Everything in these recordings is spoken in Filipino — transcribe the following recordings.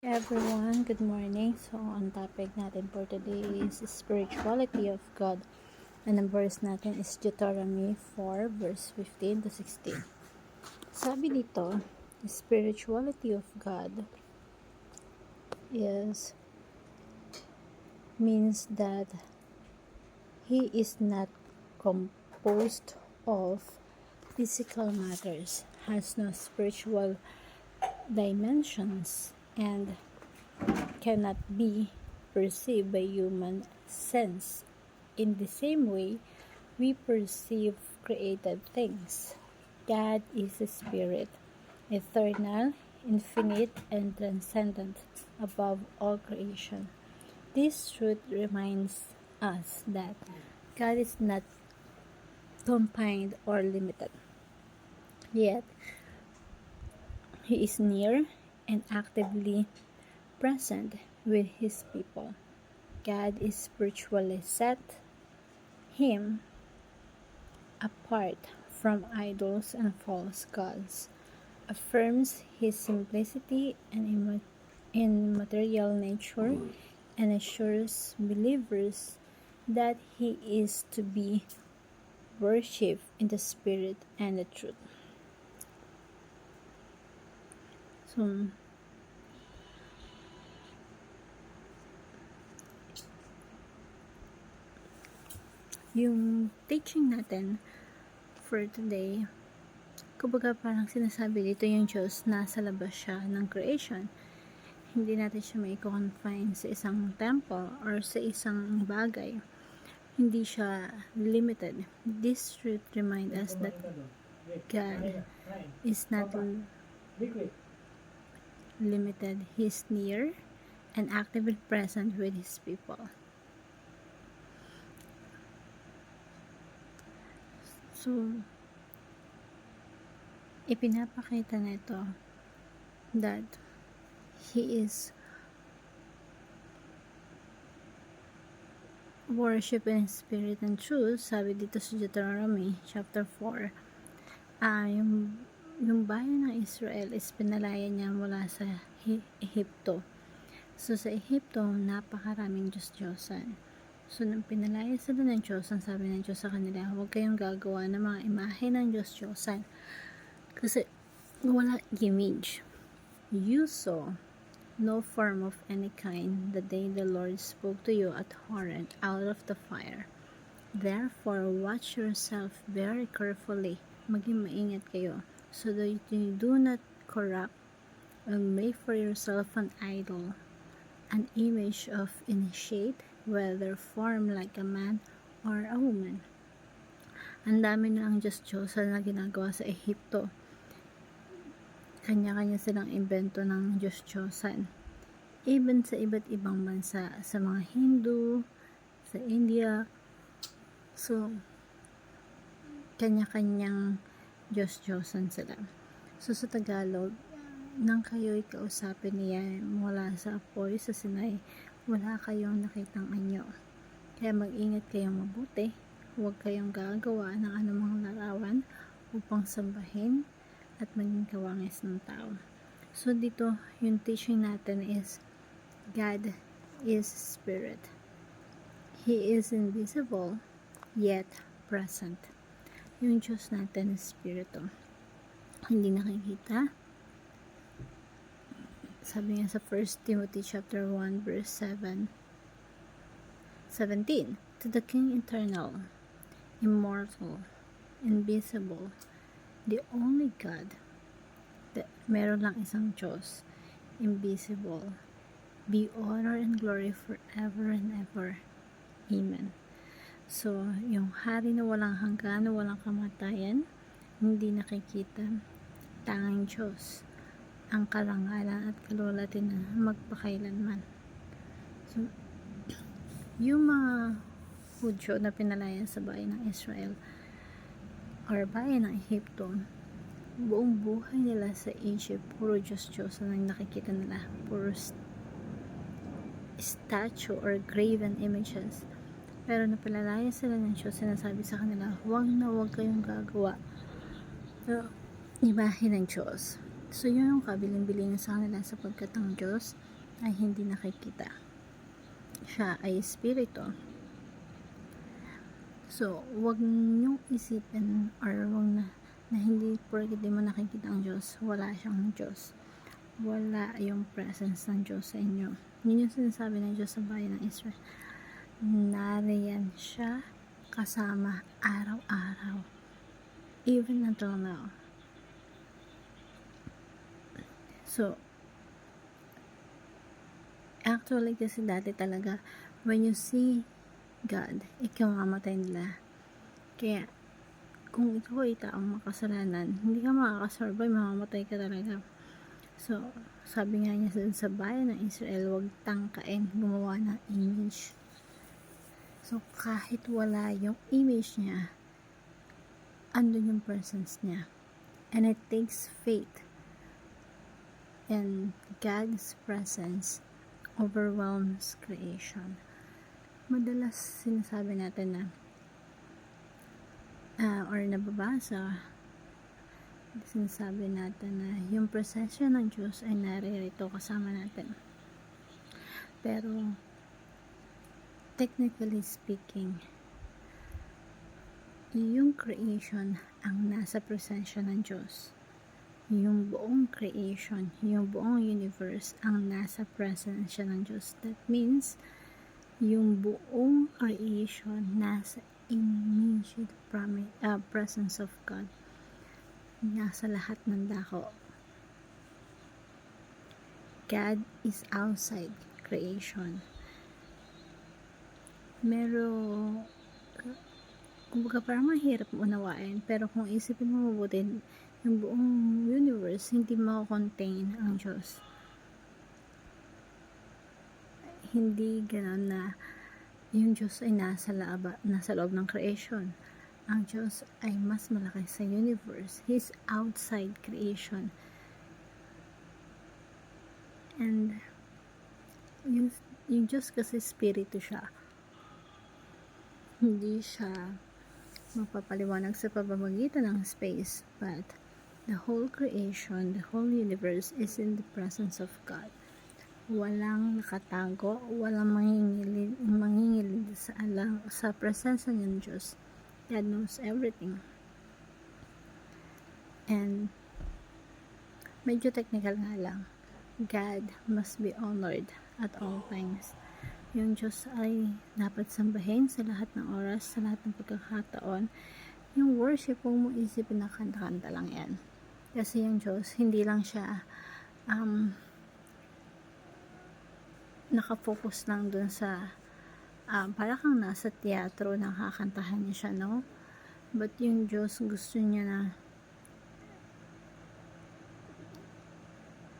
Everyone, good morning. So, ang topic natin for today is spirituality of God. And ang verse natin is Deuteronomy 4 verse 15 to 16. Sabi dito, spirituality of God means that He is not composed of physical matters, has no spiritual dimensions, and cannot be perceived by human sense. In the same way, we perceive created things. God is a spirit, eternal, infinite, and transcendent above all creation. This truth reminds us that God is not confined or limited, yet He is near and actively present with His people. God is spiritually set Him apart from idols and false gods, affirms His simplicity and immaterial nature, and assures believers that He is to be worshipped in the Spirit and the truth. So, yung teaching natin for today, kumbaga parang sinasabi dito yung Diyos nasa labas siya ng creation. Hindi natin siya may confine sa isang temple or sa isang bagay. Hindi siya limited. This truth reminds us that God is not limited. He is near and actively present with His people. So, ipinapakita nito that He is worship in spirit and truth. Sabi dito sa Deuteronomy chapter 4, yung bayan ng Israel is pinalaya niya mula sa Ehipto. So sa Ehipto, napakaraming Diyos-Diyosan. So nung pinalaya sila ng Diyos, ang sabi ng Diyos sa kanila, huwag kayong gagawa ng mga imahe ng Diyos-Diyosan. Kasi wala image. You saw no form of any kind the day the Lord spoke to you at Horeb out of the fire. Therefore, watch yourself very carefully. Maging maingat kayo, so that you do not corrupt and make for yourself an idol, an image of any shape, whether form like a man or a woman. Ang dami na ang Diyos-Diyosan na ginagawa sa Ehipto. Kanya-kanya silang invento ng Diyos-Diyosan. Even sa iba't ibang bansa, sa mga Hindu, sa India. So, kanya-kanyang Diyos-Diyosan sila. So, sa Tagalog, nang kayo'y kausapin niya mula sa apoy sa Sinai, wala kayong nakitang anyo. Kaya mag-ingat kayong mabuti. Huwag kayong gagawa ng anumang larawan upang sambahin at maging kawangis ng tao. So, dito, yung teaching natin is God is spirit. He is invisible, yet present. Yung Diyos natin is spirito. Hindi nakikita. Sabi nga sa 1 Timothy chapter 1 verse 17, to the King eternal, immortal, invisible, the only God, meron lang isang Diyos, invisible, be honor and glory forever and ever. Amen. So, yung hari na walang hanggan, walang kamatayan, hindi nakikita, tanging Diyos, ang karangalan at kalwalhatian na magpakailanman. So, yung mga Hudyo na pinalaya sa bayan ng Israel or bayan ng Ehipto, buong buhay nila sa Egypt, puro Diyos-Diyos ang nakikita nila, puro statue or graven images. Pero napalaya sila ng Diyos, sinasabi sa kanila, huwag kayong gagawa imahe ng Diyos. So, yun yung kabiling-biling sa kanila sapagkat ang Diyos ay hindi nakikita. Siya ay espiritu. So, wag niyong isipin or wag na hindi porket di mo nakikita ang Diyos, wala siyang Diyos. Wala yung presence ng Diyos sa inyo. Yun yung sinasabi ng Diyos sa bayan ng Israel. Nariyan siya kasama araw-araw. Even until now. So, actually kasi dati talaga, when you see God, ikaw mamatay nila. Kaya, kung ikaw ay taong makasalanan, hindi ka makakasurvive, mamamatay ka talaga. So, sabi nga niya sa bayan ng Israel, huwag tangkain gumawa ng image. So, kahit wala yung image niya, andun yung presence niya. And it takes faith. And God's presence overwhelms creation. Madalas sinasabi natin na or nababasa, sinasabi natin na yung presensya ng Diyos ay naririto kasama natin. Pero technically speaking, yung creation ang nasa presensya ng Diyos. Yung buong creation, yung buong universe ang nasa presensya ng Diyos. That means, yung buong creation nasa immediate presence of God. Nasa lahat ng dako. God is outside creation. Kumbaga parang mahirap unawain, pero kung isipin mo mabuti, yung buong universe, hindi mako-contain ang Diyos. Hindi gano'n na yung Diyos ay nasa loob ng creation. Ang Diyos ay mas malaki sa universe. He's outside creation. And yung Diyos kasi spirito siya. Hindi siya mapapaliwanag sa pamamagitan ng space, but the whole creation, the whole universe is in the presence of God. Walang nakatago, walang mangingilid sa presensya ng Diyos. God knows everything. And medyo technical nga lang, God must be honored at all times. Yung Diyos ay dapat sambahin sa lahat ng oras, sa lahat ng pagkakataon. Yung worship, huwag mo isipin na kanta-kanta lang yan. Kasi yung Diyos, hindi lang siya nakafocus lang dun sa para kang nasa teatro, nakakantahan niya siya, no? But yung Diyos, gusto niya na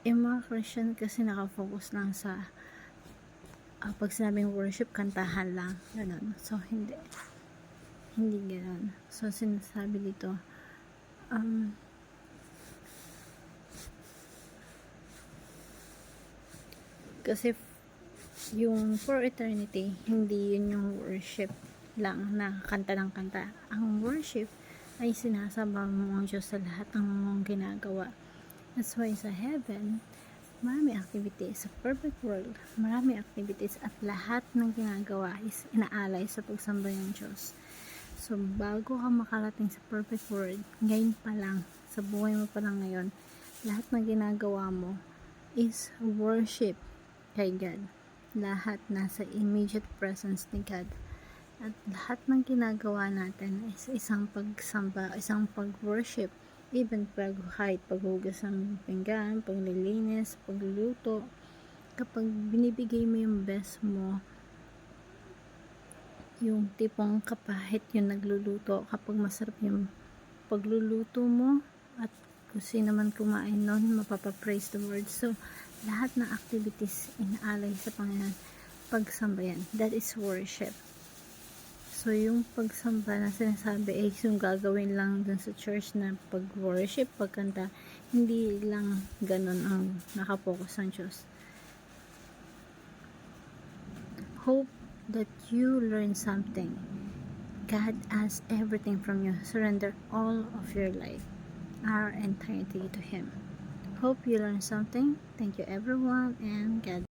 yung mga Christian kasi nakafocus lang sa pag sinabing worship, kantahan lang, ganun. So, hindi ganun. So, sinasabi dito, kasi yung for eternity, hindi yun yung worship lang na kanta ng kanta. Ang worship ay sinasamba mo ang Diyos sa lahat ng mong ginagawa. That's why sa heaven, marami activities. Sa perfect world, marami activities at lahat ng ginagawa is inaalay sa pagsamba ng Diyos. So, bago ka makarating sa perfect world, ngayon pa lang, sa buhay mo pa lang ngayon, lahat ng ginagawa mo is worship kay God. Lahat nasa immediate presence ni God. At lahat ng ginagawa natin is isang pagsamba, isang pag-worship. Even kahit paghugas ng pinggan, paglilinis, pagluluto, kapag binibigay mo yung best mo, yung tipong kapahit yung nagluluto, kapag masarap yung pagluluto mo, at kung sino man kumain nun, mapapapraise the Lord. So, lahat ng activities inaalay sa Panginoon, pagsambayan. That is worship. So, yung pagsamba na sinasabi ay yung gagawin lang dun sa church na pag-worship, pagkanta, hindi lang ganun ang nakapokus ng Diyos. Hope that you learn something. God asks everything from you. Surrender all of your life, our entirety to Him. Hope you learned something. Thank you everyone, and God